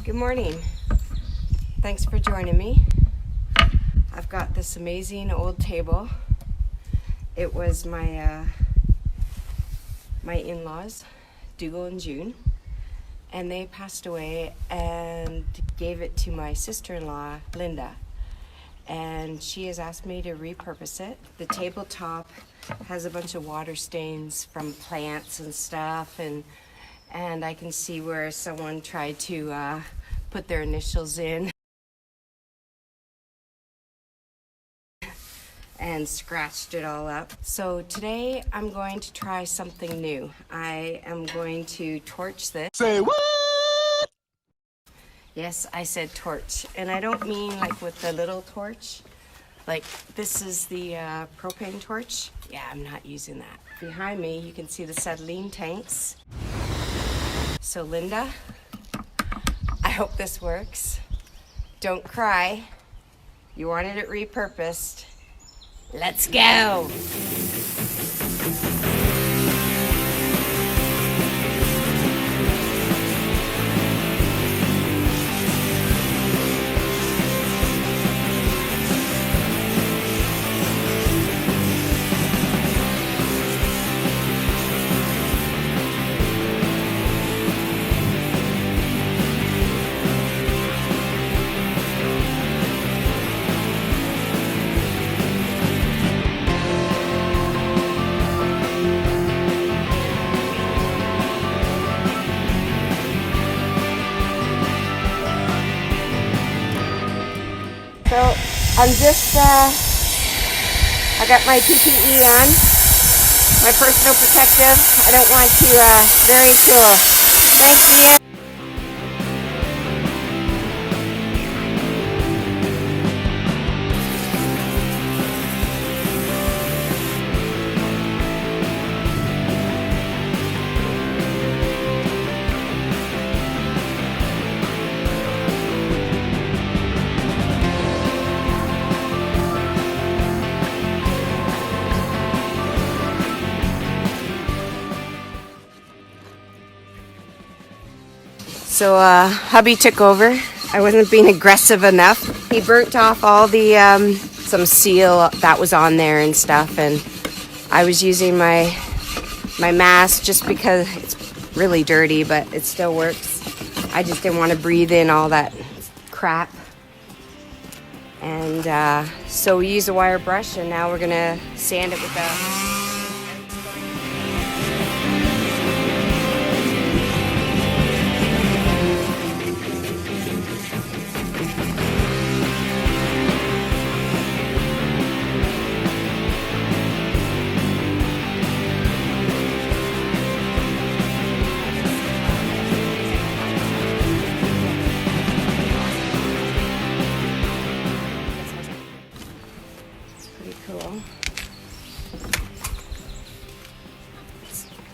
Good morning. Thanks for joining me. I've got this amazing old table. It was my in-laws, Dougal and June, and they passed away and gave it to my sister-in-law, Linda. And she has asked me to repurpose it. The tabletop has a bunch of water stains from plants and stuff, and I can see where someone tried to put their initials in and scratched it all up. So today I'm going to try something new. I am going to torch this. Say what? Yes, I said torch, and I don't mean like with the little torch. Like this is the propane torch. Yeah, I'm not using that. Behind me you can see the acetylene tanks. So Linda, I hope this works. Don't cry. You wanted it repurposed. Let's go. So I'm just, I got my PPE on, my personal protective. I don't want to, very cool. Thanks, Ian. So hubby took over. I wasn't being aggressive enough. He burnt off all the some seal that was on there and stuff, and I was using my mask just because it's really dirty, but it still works. I just didn't want to breathe in all that crap. And so we used a wire brush, and now we're gonna sand it with the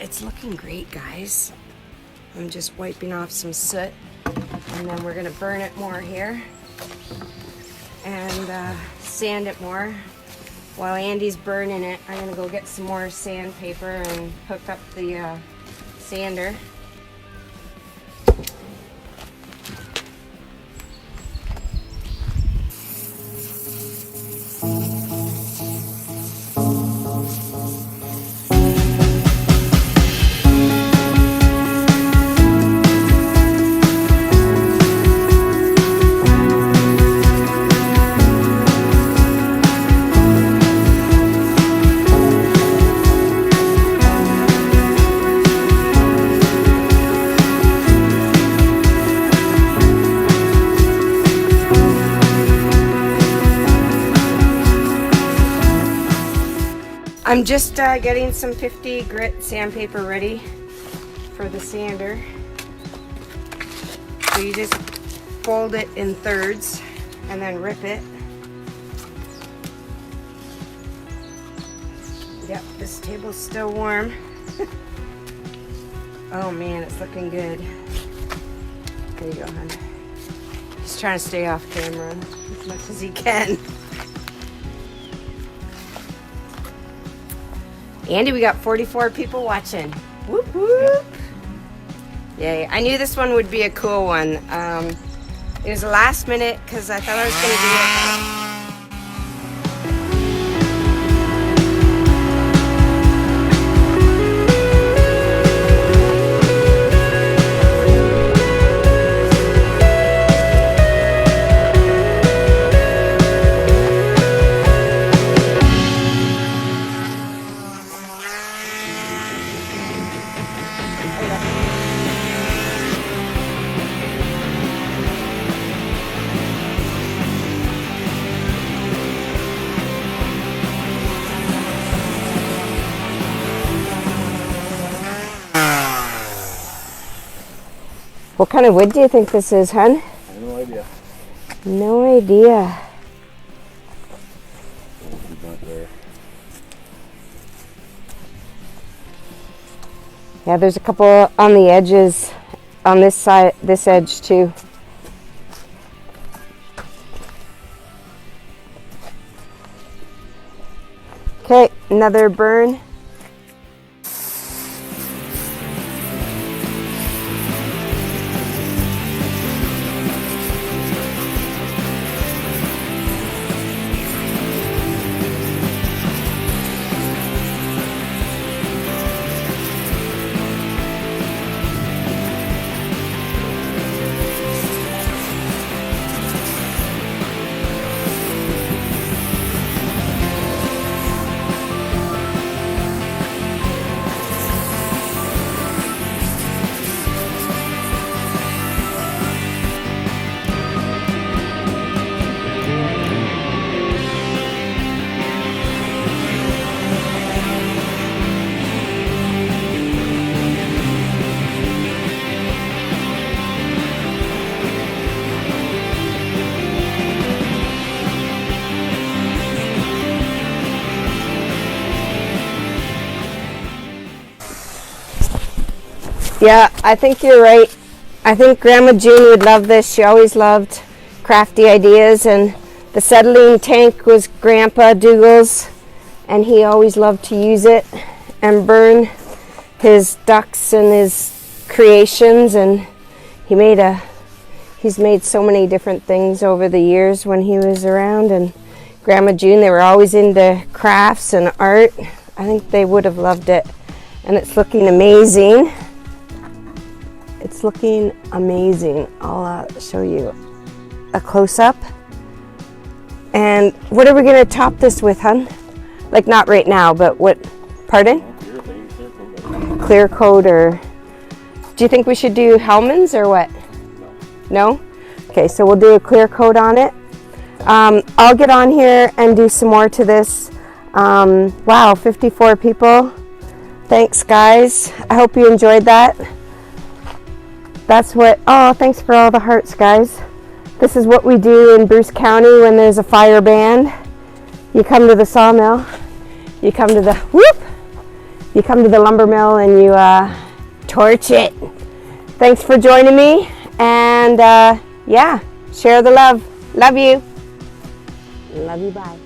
It's looking great, guys. I'm just wiping off some soot, and then we're gonna burn it more here and sand it more. While Andy's burning it, I'm gonna go get some more sandpaper and hook up the sander. I'm just getting some 50 grit sandpaper ready for the sander. So you just fold it in thirds and then rip it. Yep, this table's still warm. Oh man, it's looking good. There you go, hon. He's trying to stay off camera as much as he can. Andy, we got 44 people watching. Whoop whoop. Yay. I knew this one would be a cool one. It was a last minute because I thought I was going to do it. What kind of wood do you think this is, hun? I have no idea. No idea. Yeah, there's a couple on the edges, on this side, this edge too. Okay, another burn. Yeah, I think you're right. I think Grandma June would love this. She always loved crafty ideas, and the acetylene tank was Grandpa Dougal's, and he always loved to use it and burn his ducks and his creations, and he's made so many different things over the years when he was around. And Grandma June, they were always into crafts and art. I think they would have loved it, and it's looking amazing. It's looking amazing. I'll show you a close-up. And what are we going to top this with, hun? Like, not right now, but what? Pardon? Clear coat, or do you think we should do Hellman's or what? No? Okay, so we'll do a clear coat on it. I'll get on here and do some more to this. Wow, 54 people. Thanks, guys. I hope you enjoyed that. That's what, oh, thanks for all the hearts, guys. This is what we do in Bruce County when there's a fire ban. You come to the sawmill, you come to the, you come to the lumber mill and you torch it. Thanks for joining me, and yeah, share the love. Love you. Love you, bye.